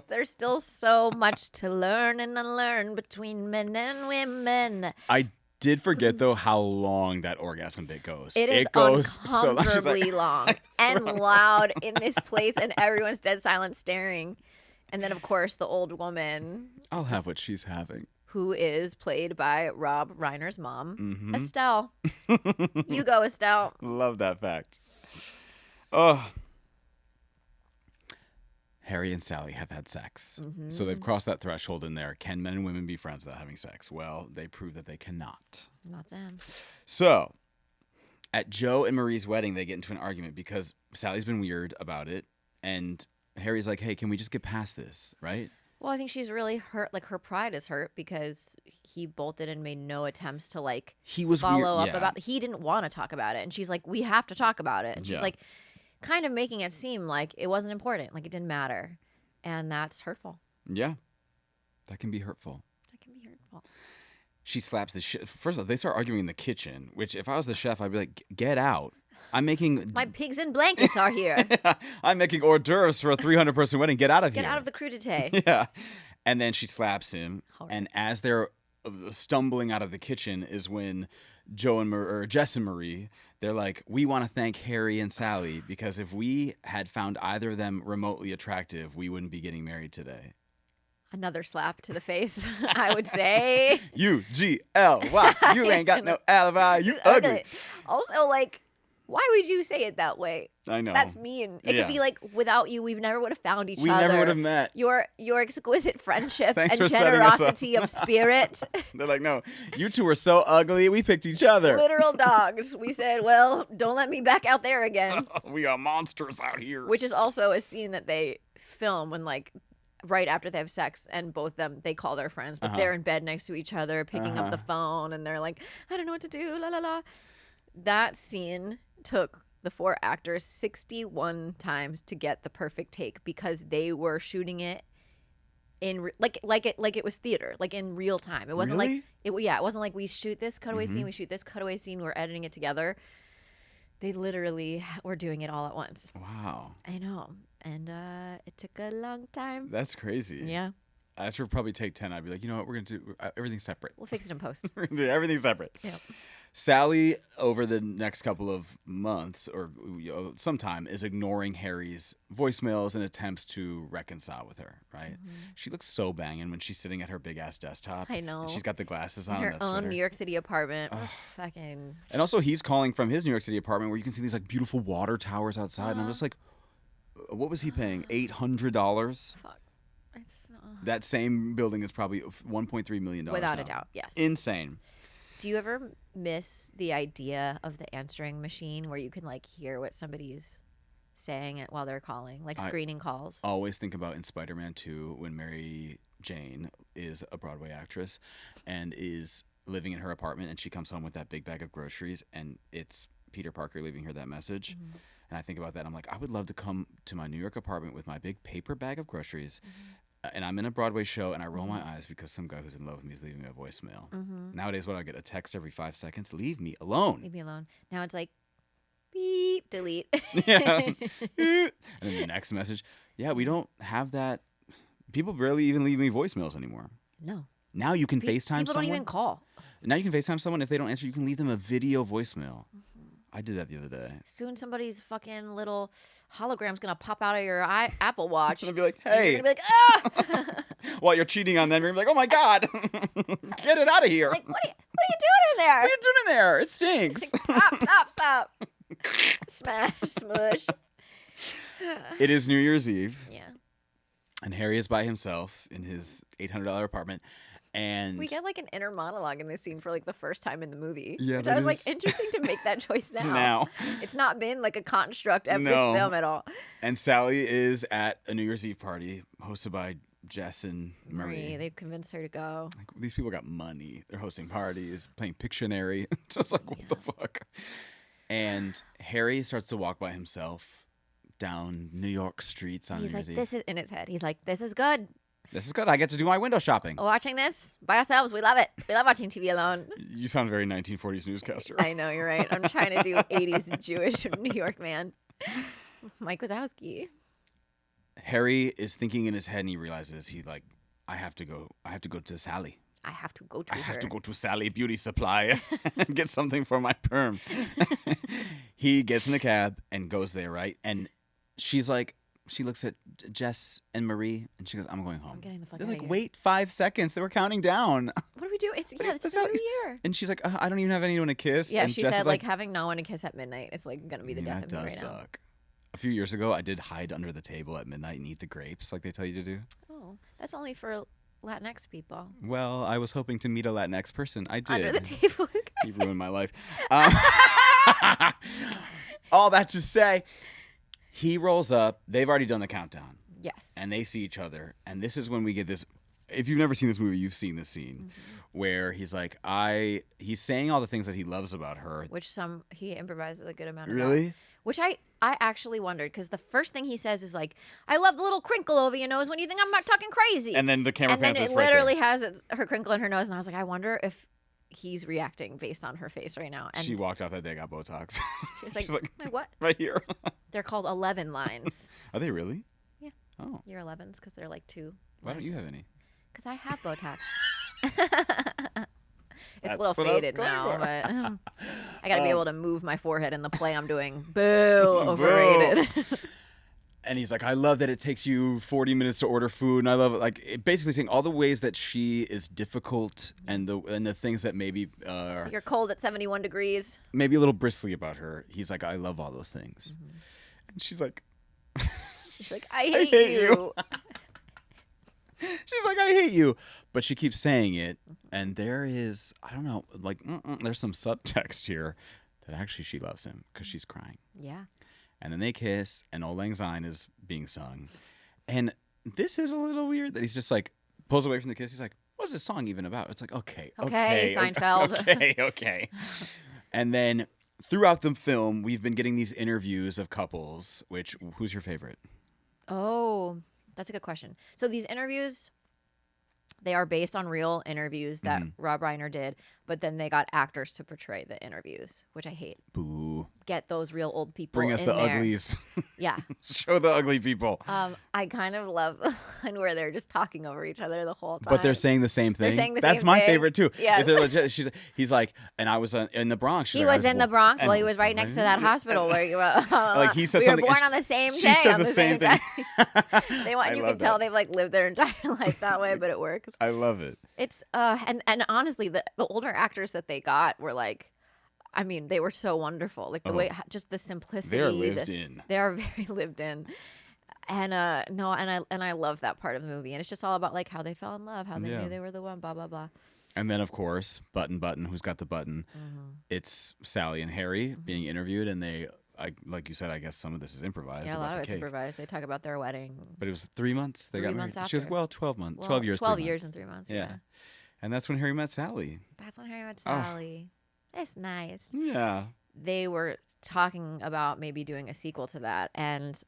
There's still so much to learn and unlearn between men and women. I did forget, though, how long that orgasm bit goes. It goes uncomfortably long and loud in this place, and everyone's dead silent staring. And then, of course, the old woman. I'll have what she's having. Who is played by Rob Reiner's mom, Mm-hmm. Estelle. You go, Estelle. Love that fact. Oh. Harry and Sally have had sex. Mm-hmm. So they've crossed that threshold in there. Can men and women be friends without having sex? Well, they prove that they cannot. Not them. So at Joe and Marie's wedding, they get into an argument because Sally's been weird about it. And Harry's like, hey, can we just get past this, right? Well, I think she's really hurt. Like, her pride is hurt because he bolted and made no attempts to, like, follow up about it. He didn't want to talk about it. And she's like, we have to talk about it. And she's like, kind of making it seem like it wasn't important, like it didn't matter. And that's hurtful. Yeah. That can be hurtful. She slaps the shit. First of all, they start arguing in the kitchen, which if I was the chef, I'd be like, get out. I'm making... My pigs in blankets are here. I'm making hors d'oeuvres for a 300-person wedding. Get out of here. Get out of the crudité. Yeah. And then she slaps him. Horror. And as they're stumbling out of the kitchen is when Jess and Marie, they're like, we want to thank Harry and Sally because if we had found either of them remotely attractive, we wouldn't be getting married today. Another slap to the face, I would say. U-G-L-Y. You ain't got no alibi. You ugly. Also, like, why would you say it that way? I know. That's mean. It could be like, without you, we never would have found each other. We never would have met. Your exquisite friendship Thanks and for setting us up. generosity of spirit. They're like, no, you two were so ugly, we picked each other. Literal dogs. We said, well, don't let me back out there again. We are monsters out here. Which is also a scene that they film when, like, right after they have sex, and both them, they call their friends, but they're in bed next to each other, picking up the phone, and they're like, I don't know what to do, la la la. That scene took the 4 actors 61 times to get the perfect take because they were shooting it in like it was theater, like in real time. It wasn't Really? it wasn't like we shoot this cutaway scene, we shoot this cutaway scene, we're editing it together. They literally were doing it all at once. Wow. I know. And it took a long time. That's crazy. Yeah. After probably take 10, I'd be like, you know what, we're going to do everything separate. We'll fix it in post. We're going to do everything separate. Yep. Sally, over the next couple of months or sometime, is ignoring Harry's voicemails and attempts to reconcile with her, right? Mm-hmm. She looks so banging when she's sitting at her big-ass desktop. I know. And she's got the glasses on. In her and that own sweater. New York City apartment. Fucking. And also, he's calling from his New York City apartment where you can see these like beautiful water towers outside. And I'm just like, what was he paying? $800? Fuck. It's, That same building is probably $1.3 million. Without now. a doubt, yes. Insane. Do you ever miss the idea of the answering machine where you can like hear what somebody's saying while they're calling, like screening calls? I always think about in Spider-Man 2 when Mary Jane is a Broadway actress and is living in her apartment and she comes home with that big bag of groceries and it's Peter Parker leaving her that message. Mm-hmm. And I think about that. I'm like, I would love to come to my New York apartment with my big paper bag of groceries. Mm-hmm. And I'm in a Broadway show, and I roll my eyes because some guy who's in love with me is leaving me a voicemail. Mm-hmm. Nowadays, what I get a text every 5 seconds? Leave me alone. Leave me alone. Now it's like, beep, delete. Yeah. And then the next message. Yeah, we don't have that. People barely even leave me voicemails anymore. No. Now you can FaceTime someone. People don't even call. Now you can FaceTime someone. If they don't answer, you can leave them a video voicemail. Mm-hmm. I did that the other day. Soon somebody's fucking little hologram's going to pop out of your Apple Watch. And be like, hey. You're going to be like, ah! While you're cheating on them, you're going to be like, oh my God. Get it out of here. Like, what are you doing in there? What are you doing in there? It stinks. Like, stop. Smash, smush. It is New Year's Eve. Yeah. And Harry is by himself in his $800 apartment. And we get like an inner monologue in this scene for like the first time in the movie. Yeah, which I was like, interesting to make that choice now. Now. It's not been like a construct of this film at all. And Sally is at a New Year's Eve party hosted by Jess and Marie. They've convinced her to go. Like, these people got money. They're hosting parties, playing Pictionary. Just like, what the fuck? And Harry starts to walk by himself down New York streets on New Year's Eve. This is in his head. He's like, this is good. This is good. I get to do my window shopping. Watching this by ourselves. We love it. We love watching TV alone. You sound very 1940s newscaster. I know, you're right. I'm trying to do 80s Jewish New York man. Mike Wazowski. Harry is thinking in his head and he realizes I have to go to Sally. I have to go to Sally Beauty Supply and get something for my perm. He gets in a cab and goes there, right? And she's like, she looks at Jess and Marie and she goes, I'm going home. I'm getting the fuck They're out like, of here. Wait 5 seconds. They were counting down. What do we do? It's the new year. And she's like, I don't even have anyone to kiss. Yeah, and she Jess said is like having no one to kiss at midnight is like going to be the death of me right now. That does suck. now. A few years ago, I did hide under the table at midnight and eat the grapes like they tell you to do. Oh, that's only for Latinx people. Well, I was hoping to meet a Latinx person. I did. Under the table. You ruined my life. All that to say, he rolls up. They've already done the countdown. Yes. And they see each other. And this is when we get this. If you've never seen this movie, you've seen this scene where he's like, he's saying all the things that he loves about her. Which he improvises a good amount of. Really? That. Which I actually wondered, because the first thing he says is like, I love the little crinkle over your nose when you think I'm not talking crazy. And then the camera pans and then it right literally there. has her crinkle in her nose. And I was like, I wonder if he's reacting based on her face right now. And she walked out that day, got Botox. She was like, what? Right here. They're called 11 lines. Are they really? Yeah. Oh. Year 11s, because they're like 2. Why don't you have any? Because I have Botox. It's a little That's what I was faded going now, for. but I got to be able to move my forehead in the play I'm doing. Boo, overrated. And he's like, I love that it takes you 40 minutes to order food, and I love it. Like, basically saying all the ways that she is difficult, and the things that maybe You're cold at 71 degrees. maybe a little bristly about her. He's like, I love all those things, and she's like, She's like, I hate you. she's like, I hate you, but she keeps saying it, and there is, I don't know, like, there's some subtext here that actually she loves him because she's crying. Yeah. And then they kiss, and Old Lang Syne is being sung. And this is a little weird that he's just like, pulls away from the kiss. He's like, what's this song even about? It's like, okay, Seinfeld. Okay. And then throughout the film, we've been getting these interviews of couples, who's your favorite? Oh, that's a good question. So these interviews, they are based on real interviews that Rob Reiner did, but then they got actors to portray the interviews, which I hate. Boo. Get those real old people Bring us in the there. uglies. Yeah. Show the ugly people. I kind of love one where they're just talking over each other the whole time. But they're saying the same thing. They're saying the That's same my thing. favorite too. Yeah. Is they're legit, he's like, and I was in the Bronx. She's He like, was in the Bronx. Well, he was right next to that hospital where you were. Like he says we were something. born and on the same she day. says on the same thing. They want I you love can tell that. they've like lived their entire life that way, but it works. I love it. It's and honestly, the older actors that they got were like, I mean, they were so wonderful. Like the way, just the simplicity. They're lived in. They are very lived in. And no, and I love that part of the movie. And it's just all about like how they fell in love, how they knew they were the one, blah blah blah. And then of course, Button, who's got the button? It's Sally and Harry being interviewed, and like you said, I guess some of this is improvised. Yeah, a about lot the of it's cake. improvised. They talk about their wedding. But it was 3 months they got 3 married. months She goes, after. well, 12 months, Well, 12 years, 12 3 years months. and 3 months. Yeah. Yeah. And that's when Harry met Sally. That's when Harry met Oh. Sally. That's nice. Yeah. They were talking about maybe doing a sequel to that, and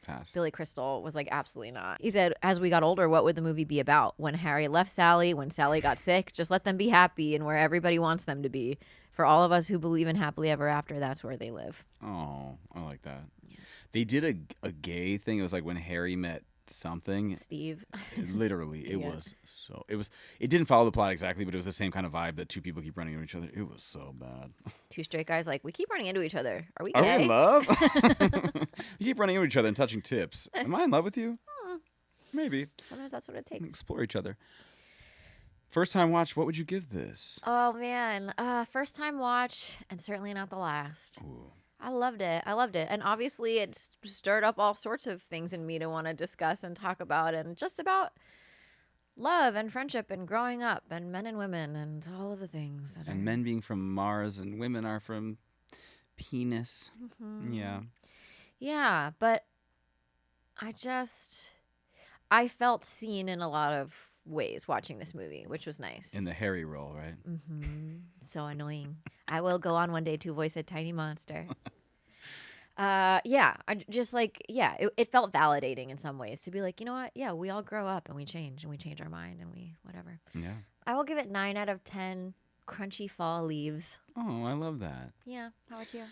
Pass. Billy Crystal was like, absolutely not. He said, as we got older, what would the movie be about? When Harry left Sally, when Sally got sick, just let them be happy and where everybody wants them to be. For all of us who believe in happily ever after, that's where they live. Oh, I like that. They did a gay thing. It was like when Harry met something. Steve. Literally, it Yeah. was so. It didn't follow the plot exactly, but it was the same kind of vibe that two people keep running into each other. It was so bad. Two straight guys like, we keep running into each other. Are we Are gay? we in love? You keep running into each other and touching tips. Am I in love with you? Maybe. Sometimes that's what it takes. Explore each other. First time watch, what would you give this? Oh, man. First time watch, and certainly not the last. Ooh. I loved it. And obviously it stirred up all sorts of things in me to want to discuss and talk about, and just about love and friendship and growing up and men and women and all of the things. And men being from Mars and women are from penis. Mm-hmm. Yeah. Yeah, but I felt seen in a lot of ways watching this movie, which was nice. In the Harry role, right? So annoying. I will go on one day to voice a tiny monster. Yeah, I just like, yeah, it felt validating in some ways to be like, you know what? Yeah, we all grow up and we change our mind and we whatever. Yeah. I will give it 9 out of 10 crunchy fall leaves. Oh, I love that. Yeah. How about you?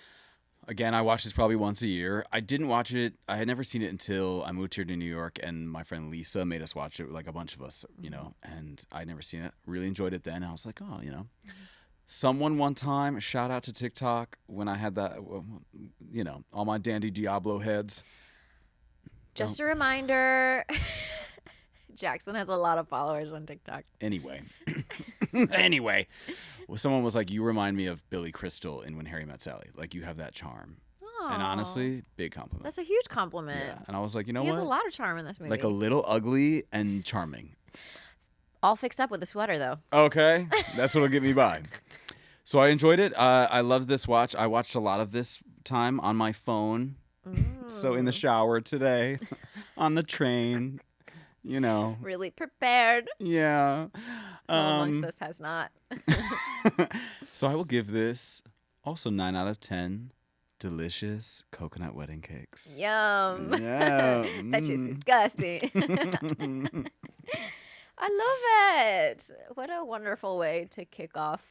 Again, I watch this probably once a year. I didn't watch it. I had never seen it until I moved here to New York, and my friend Lisa made us watch it, like a bunch of us, you know, and I'd never seen it. Really enjoyed it then. I was like, oh, you know. Someone one time, shout out to TikTok, when I had that, you know, all my Dandy Diablo heads. Just a reminder, Jackson has a lot of followers on TikTok. Anyway. Well, someone was like, you remind me of Billy Crystal in When Harry Met Sally. Like, you have that charm. And Aw. honestly, big compliment. That's a huge compliment. Yeah. And I was like, you know He what? has a lot of charm in this movie. Like a little ugly and charming. All fixed up with a sweater, though. Okay. That's what'll get me by. So I enjoyed it. I loved this watch. I watched a lot of this time on my phone. So in the shower today, on the train, you know. Really prepared. Yeah. Who amongst us has not? So I will give this also 9 out of 10 delicious coconut wedding cakes. Yum. Yeah. That shit's disgusting. I love it. What a wonderful way to kick off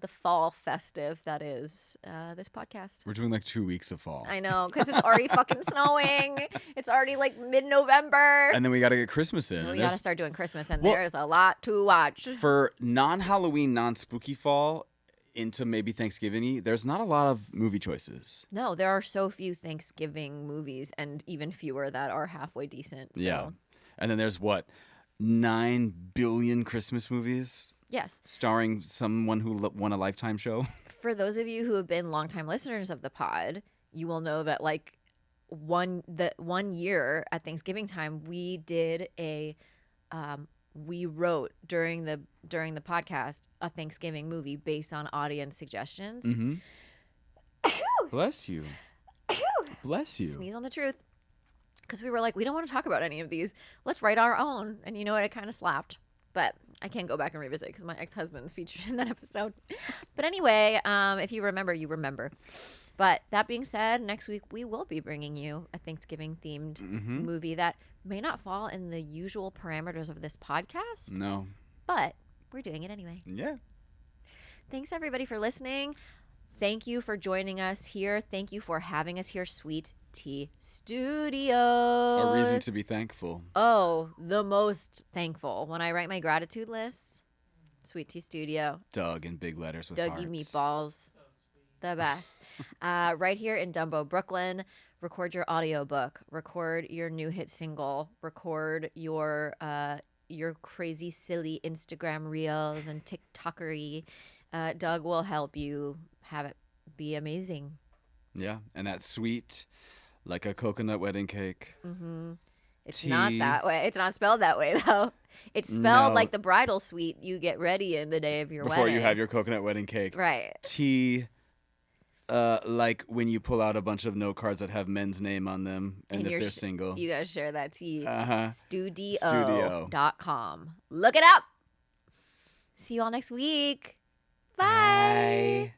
the fall festive that is this podcast. We're doing like 2 weeks of fall. I know, because it's already fucking snowing. It's already like mid-November. And then we got to get Christmas in. We got to start doing Christmas, and there's a lot to watch. For non-Halloween, non-spooky fall into maybe Thanksgiving-y, there's not a lot of movie choices. No, there are so few Thanksgiving movies, and even fewer that are halfway decent. So. Yeah. And then there's 9 billion Christmas movies? Yes. Starring someone who won a Lifetime show? For those of you who have been longtime listeners of the pod, you will know that like one year at Thanksgiving time, we did we wrote during the podcast a Thanksgiving movie based on audience suggestions. Mm-hmm. Bless you. Bless you. Sneeze on the truth. Because we were like, we don't want to talk about any of these. Let's write our own. And you know what? It kind of slapped. But I can't go back and revisit because my ex-husband's featured in that episode. But anyway, if you remember, you remember. But that being said, next week we will be bringing you a Thanksgiving-themed movie that may not fall in the usual parameters of this podcast. No. But we're doing it anyway. Yeah. Thanks, everybody, for listening. Thank you for joining us here. Thank you for having us here, Sweet Tea Studio. A reason to be thankful. Oh, the most thankful. When I write my gratitude list, Sweet Tea Studio. Doug in big letters with Dougie hearts. Meatballs. The best. Right here in Dumbo, Brooklyn. Record your audiobook. Record your new hit single. Record your crazy, silly Instagram reels and TikTokery. Doug will help you have it be amazing. Yeah, and that's sweet, like a coconut wedding cake. Mm-hmm. It's not that way. It's not spelled that way, though. It's spelled like the bridal suite you get ready in the day of your wedding. Before you have your coconut wedding cake. Right. Tea, like when you pull out a bunch of note cards that have men's name on them, and if they're single. You gotta share that tea. Studio. Studio.com. Look it up. See you all next week. Bye.